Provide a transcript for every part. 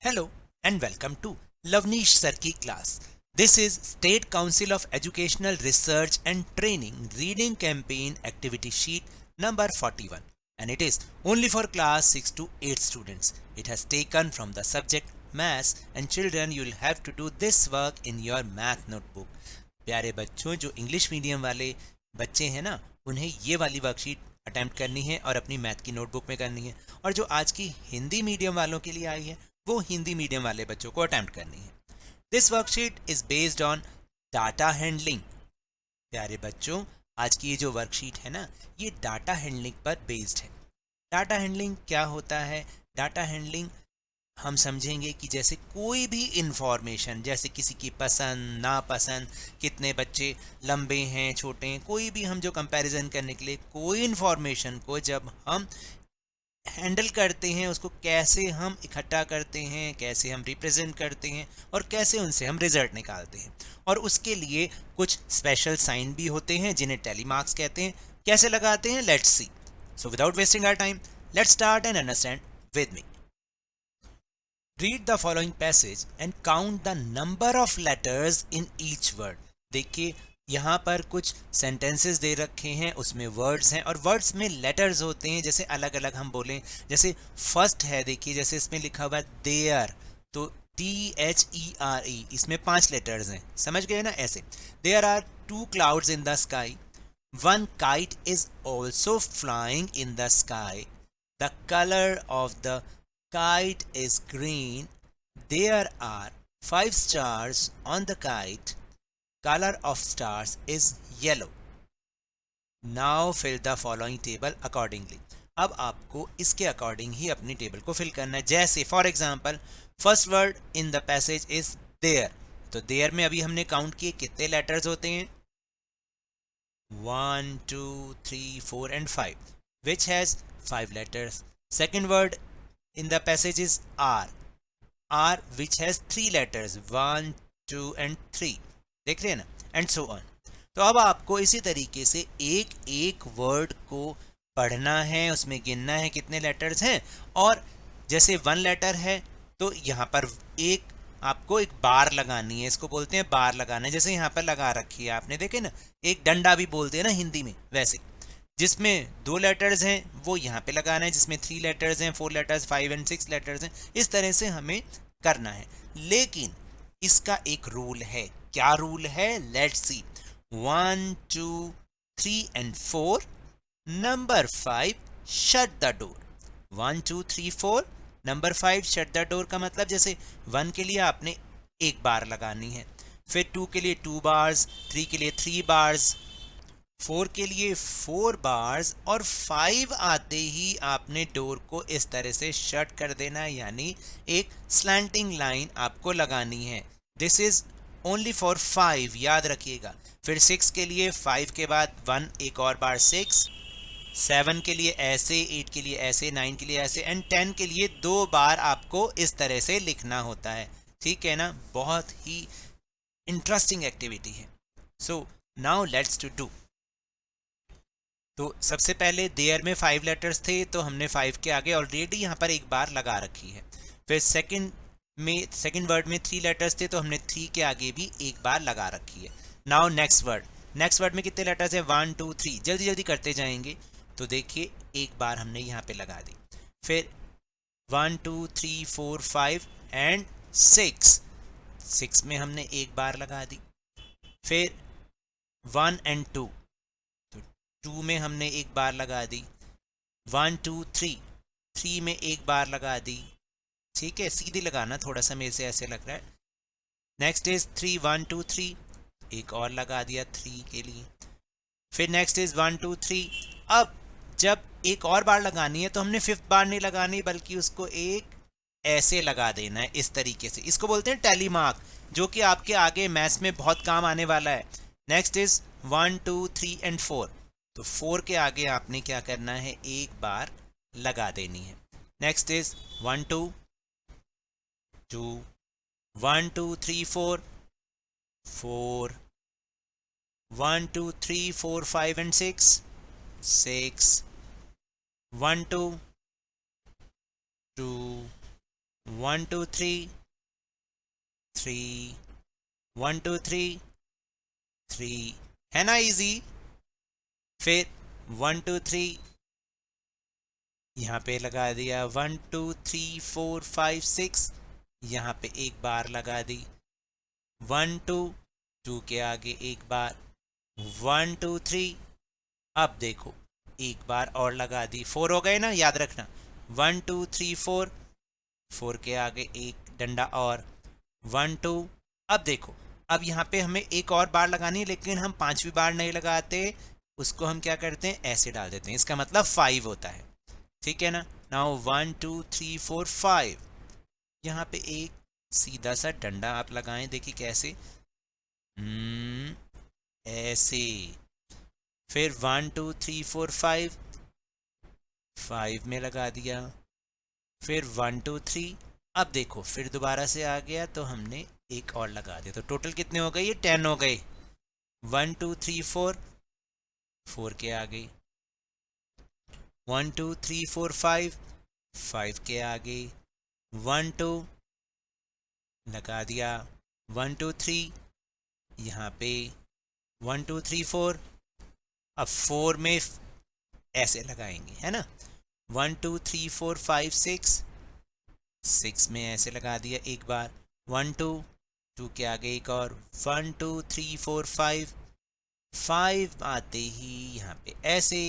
Hello and welcome to Lavnish Sir ki class. This is State Council of Educational Research and Training Reading Campaign Activity Sheet number 41 and it is only for class 6 to 8 students. It has taken from the subject Maths and children you will have to do this work in your math notebook. प्यारे बच्चों जो English medium वाले बच्चे हैं ना उन्हें ये वाली वर्कशीट अटेम्प्ट करनी है और अपनी मैथ की नोटबुक में करनी है और जो आज की हिंदी मीडियम वालों के लिए आई है वो हिंदी मीडियम वाले बच्चों को अटेम्प्ट करनी है. This worksheet is based on data handling. प्यारे बच्चों आज की ये जो वर्कशीट है ना ये डाटा हैंडलिंग पर बेस्ड है. डाटा हैंडलिंग क्या होता है? डाटा हैंडलिंग हम समझेंगे कि जैसे कोई भी इंफॉर्मेशन, जैसे किसी की पसंद नापसंद, कितने बच्चे लंबे हैं छोटे हैं, कोई भी हम जो कंपैरिजन करने के लिए कोई इंफॉर्मेशन को जब हम हैंडल करते हैं उसको कैसे हम इकट्ठा करते हैं, कैसे हम रिप्रेजेंट करते हैं और कैसे उनसे हम रिजल्ट निकालते हैं. और उसके लिए कुछ स्पेशल साइन भी होते हैं जिन्हें टेली मार्क्स कहते हैं. कैसे लगाते हैं? Let's see. So without wasting our time let's start and understand with me. Read the following passage and count the number of letters in each word. देखिए यहाँ पर कुछ सेंटेंसेस दे रखे हैं, उसमें वर्ड्स हैं और वर्ड्स में लेटर्स होते हैं. जैसे अलग अलग हम बोलें, जैसे फर्स्ट है देखिए, जैसे इसमें लिखा हुआ है देयर, तो THERE, इसमें 5 लेटर्स हैं. समझ गए ना? ऐसे there are 2 clouds in the sky. One kite is also flying in the sky. The color of the kite is green. There are 5 stars on the kite. Color of stars is yellow. Now fill the following table accordingly. अब आपको इसके according ही अपनी table को fill करना है. जैसे for example first word in the passage is there, तो there में अभी हमने काउंट किए कितने लेटर्स होते हैं? 1 2 3 4 and 5, which has 5 letters. Second word in the passage is R, which has 3 letters, 1 2 and 3. देख रहे हैं ना? And so on. तो अब आपको इसी तरीके से एक एक वर्ड को पढ़ना है, उसमें गिनना है कितने लेटर्स हैं. और जैसे 1 लेटर है तो यहाँ पर आपको एक बार लगानी है, इसको बोलते हैं बार लगाना है. जैसे यहाँ पर लगा रखी है आपने, देखे ना, एक डंडा भी बोलते हैं ना हिंदी में, वैसे जिसमें 2 लेटर्स हैं वो यहाँ पे लगाना है, जिसमें 3 लेटर्स हैं, 4 लेटर्स, 5 and 6 लेटर्स हैं. इस तरह से हमें करना है. लेकिन इसका एक रूल है. क्या रूल है? Let's see. 1 2 3 and 4. Number 5 shut the door. 1 2 3 4. Number 5 shut the door का मतलब जैसे 1 के लिए आपने एक बार लगानी है, फिर 2 के लिए 2 बार्स, 3 के लिए 3 बार्स, 4 के लिए 4 बार्स और 5 आते ही आपने डोर को इस तरह से शट कर देना है, यानी एक स्लैंटिंग लाइन आपको लगानी है. दिस इज ओनली फॉर 5, याद रखिएगा. फिर 6 के लिए 5 के बाद 1 एक और बार 6, 7 के लिए ऐसे, 8 के लिए ऐसे, 9 के लिए ऐसे एंड 10 के लिए 2 बार आपको इस तरह से लिखना होता है. ठीक है ना? बहुत ही इंटरेस्टिंग एक्टिविटी है. So now let's to do. तो सबसे पहले देयर में 5 लेटर्स थे तो हमने 5 के आगे ऑलरेडी यहाँ पर एक बार लगा रखी है. फिर सेकंड वर्ड में 3 लेटर्स थे तो हमने 3 के आगे भी एक बार लगा रखी है. नाउ नेक्स्ट वर्ड में कितने लेटर्स हैं? 1 2 3. जल्दी जल्दी करते जाएंगे. तो देखिए एक बार हमने यहाँ पे लगा दी. फिर 1 2 3 4 5 एंड 6 में हमने एक बार लगा दी. फिर 1 and 2, 2 में हमने एक बार लगा दी. 1 2 3 में एक बार लगा दी. ठीक है, सीधी लगाना, थोड़ा सा मेरे से ऐसे लग रहा है. नेक्स्ट इज 3 1 2 3, एक और लगा दिया 3 के लिए. फिर नेक्स्ट इज 1 2 3. अब जब एक और बार लगानी है तो हमने 5th बार नहीं लगानी बल्कि उसको एक ऐसे लगा देना है, इस तरीके से. इसको बोलते हैं टेली मार्क, जो कि आपके आगे मैथ्स में बहुत काम आने वाला है. Next is 1 2 3 and 4. तो 4 के आगे आपने क्या करना है? एक बार लगा देनी है. नेक्स्ट इज 1 2 2 1 2 3 4 4 1 2 3 4 5 and 6 6 1 2 2 1 2 3 3 1 2 3 3 है ना इजी। फिर 1 2 3 यहाँ पे लगा दिया, 1 2 3 4 5 6 यहाँ पे एक बार लगा दी, 1 2 2 के आगे एक बार, 1 2 3 अब देखो एक बार और लगा दी, 4 हो गए ना, याद रखना 1 2 3 4 4 के आगे एक डंडा और 1 2। अब देखो अब यहाँ पे हमें एक और बार लगानी है, लेकिन हम पांचवी बार नहीं लगाते, उसको हम क्या करते हैं ऐसे डाल देते हैं, इसका मतलब 5 होता है, ठीक है ना। नाउ 1 2 3 4 5 यहाँ पे एक सीधा सा डंडा आप लगाएं, देखिए कैसे, ऐसे। फिर 1 2 3 4 5 5 में लगा दिया, फिर 1 2 3 अब देखो फिर दोबारा से आ गया तो हमने एक और लगा दिया, तो टोटल कितने हो गए, ये 10 हो गए। 1 2 3 4 4 के आगे, 1 2 3 4 5 5 के आगे, 1 2 लगा दिया, 1 2 3 यहाँ पे 1 2 3 4 अब 4 में ऐसे लगाएंगे, है ना। 1 2 3 4 5 6 6 में ऐसे लगा दिया एक बार, 1 2 2 के आगे एक और, 1 2 3 4 5 5 आते ही यहाँ पे ऐसे,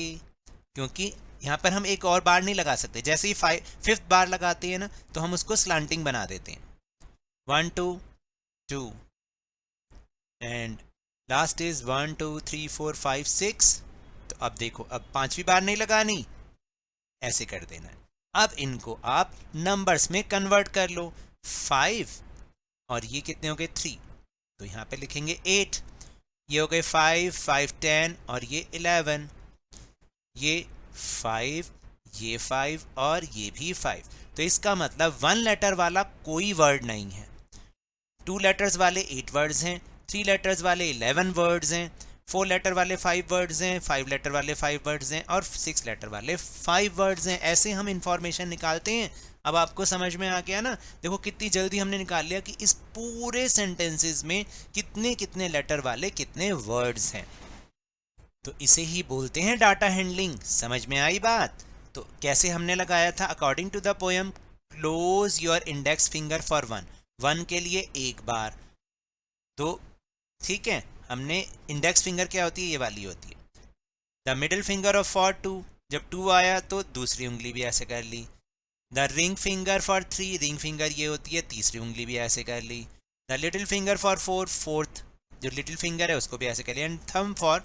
क्योंकि यहाँ पर हम एक और बार नहीं लगा सकते, जैसे ही 5th बार लगाते हैं ना तो हम उसको स्लांटिंग बना देते हैं, 1 2 2 एंड लास्ट इज 1 2 3 4 5 6। तो अब देखो अब पांचवी बार नहीं लगानी, ऐसे कर देना है। अब इनको आप नंबर्स में कन्वर्ट कर लो, 5 और ये कितने हो गए 3, तो यहाँ पे लिखेंगे 8, ये हो गए 5 5 10 और ये 11, ये 5 ये 5 और ये भी 5, तो इसका मतलब 1 लेटर वाला कोई वर्ड नहीं है, 2 लेटर्स वाले 8 वर्ड्स हैं, 3 लेटर्स वाले 11 वर्ड्स हैं, 4 लेटर वाले 5 वर्ड्स हैं, 5 लेटर वाले 5 वर्ड्स हैं और 6 लेटर वाले 5 वर्ड्स हैं। ऐसे हम इंफॉर्मेशन निकालते हैं। अब आपको समझ में आ गया ना, देखो कितनी जल्दी हमने निकाल लिया कि इस पूरे सेंटेंसेस में कितने कितने लेटर वाले कितने वर्ड्स हैं। तो इसे ही बोलते हैं डाटा हैंडलिंग। समझ में आई बात? तो कैसे हमने लगाया था, according to the poem close your index finger for 1 के लिए एक बार, तो ठीक है, हमने इंडेक्स फिंगर क्या होती है, ये वाली होती है। The middle finger of for 2, जब 2 आया तो दूसरी उंगली भी ऐसे कर ली। The ring finger for 3, ring finger ये होती है, तीसरी उंगली भी ऐसे कर ली। The little finger for 4, fourth जो लिटिल फिंगर है उसको भी ऐसे कर लिया। And thumb for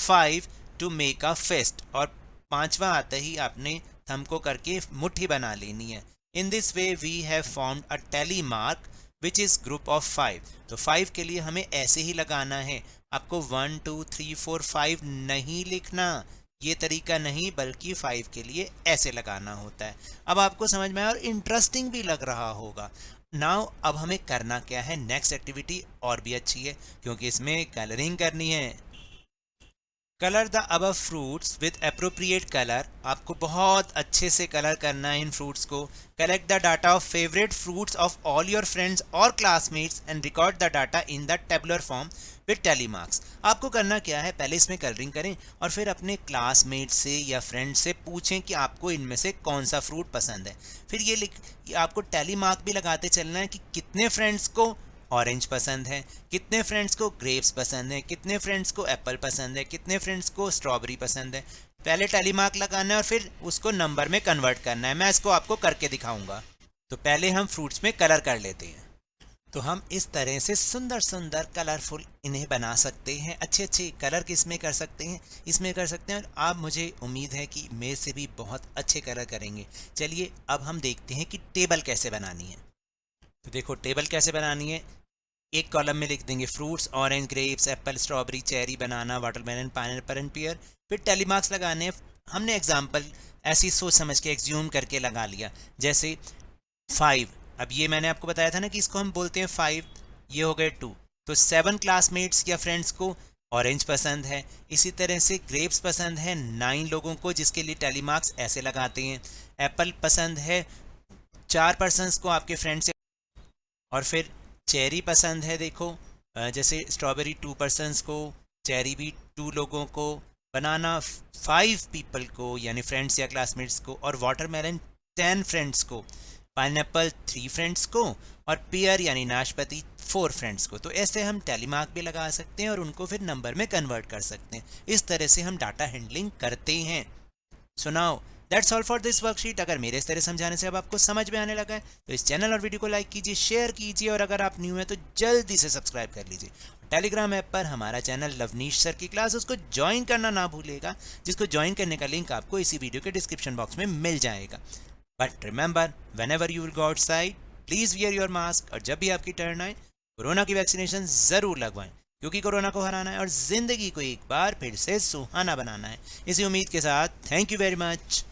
5 to make a fist, और पांचवा आते ही आपने थंब को करके मुट्ठी बना लेनी है। In this way we have formed a tally mark which is group of 5। तो 5 के लिए हमें ऐसे ही लगाना है, आपको 1 2 3 4 5 नहीं लिखना, ये तरीका नहीं, बल्कि 5 के लिए ऐसे लगाना होता है। अब आपको समझ में आया और इंटरेस्टिंग भी लग रहा होगा। नाउ अब हमें करना क्या है, नेक्स्ट एक्टिविटी और भी अच्छी है क्योंकि इसमें कलरिंग करनी है। Colour the above fruits with appropriate colour, आपको बहुत अच्छे से कलर करना है इन फ्रूट्स को। Collect the data of favourite fruits of all your friends और classmates and record the data in the tabular form with tally marks. आपको करना क्या है, पहले इसमें कलरिंग करें और फिर अपने क्लासमेट से या फ्रेंड से पूछें कि आपको इनमें से कौन सा फ्रूट पसंद है। फिर ये आपको टैली मार्क भी लगाते चलना है कि कितने फ्रेंड्स को ऑरेंज पसंद है, कितने फ्रेंड्स को ग्रेप्स पसंद है, कितने फ्रेंड्स को एप्पल पसंद है, कितने फ्रेंड्स को स्ट्रॉबेरी पसंद है। पहले टैली मार्क लगाना है और फिर उसको नंबर में कन्वर्ट करना है। मैं इसको आपको करके दिखाऊंगा। तो पहले हम फ्रूट्स में कलर कर लेते हैं। तो हम इस तरह से सुंदर सुंदर कलरफुल इन्हें बना सकते हैं। अच्छे अच्छे कलर किसमें कर सकते हैं, इसमें कर सकते हैं। और आप, मुझे उम्मीद है कि मेरे से भी बहुत अच्छे कलर करेंगे। चलिए अब हम देखते हैं कि टेबल कैसे बनानी है। तो देखो टेबल कैसे बनानी है, एक कॉलम में लिख देंगे fruits, orange, grapes, apple, strawberry, cherry, banana, watermelon, pineapple and pear. फिर टैली मार्क्स लगाने हैं। हमने एग्जांपल ऐसी सोच समझ के एक्ज्यूम करके लगा लिया, जैसे 5। अब ये मैंने आपको बताया था ना कि इसको हम बोलते हैं 5, ये हो गए 2। तो 7 क्लासमेट्स या फ्रेंड्स को ऑरेंज पसंद है। इसी तरह से ग्रेप्स पसंद है 9 लोगों को, जिसके लिए टैली मार्क्स ऐसे लगाते हैं। एप्पल पसंद है 4 पर्सन्स को आपके फ्रेंड से, और फिर चेरी पसंद है, देखो जैसे स्ट्रॉबेरी 2 पर्सन्स को, चेरी भी 2 लोगों को, बनाना 5 पीपल को यानी फ्रेंड्स या क्लासमेट्स को, और वाटरमेलन 10 फ्रेंड्स को, पाइनएप्पल 3 फ्रेंड्स को, और पियर यानी नाशपाती 4 फ्रेंड्स को। तो ऐसे हम टैली मार्क भी लगा सकते हैं और उनको फिर नंबर में कन्वर्ट कर सकते हैं। इस तरह से हम डाटा हैंडलिंग करते हैं। So now that's all for this worksheet. अगर मेरे इस तरह समझाने से अब आपको समझ में आने लगा है तो इस चैनल और वीडियो को लाइक कीजिए, शेयर कीजिए, और अगर आप न्यू हैं तो जल्दी से सब्सक्राइब कर लीजिए। टेलीग्राम ऐप पर हमारा चैनल लवनीश सर की क्लास, उसको ज्वाइन करना ना भूलिएगा, जिसको ज्वाइन करने का लिंक आपको इसी वीडियो के डिस्क्रिप्शन बॉक्स में मिल जाएगा। But remember, whenever you will go outside please wear your mask, और जब भी आपकी टर्न आए कोरोना की वैक्सीनेशन जरूर लगवाएं, क्योंकि कोरोना को हराना है और जिंदगी को एक बार फिर से सुहाना बनाना है। इसी उम्मीद के साथ थैंक यू वेरी मच।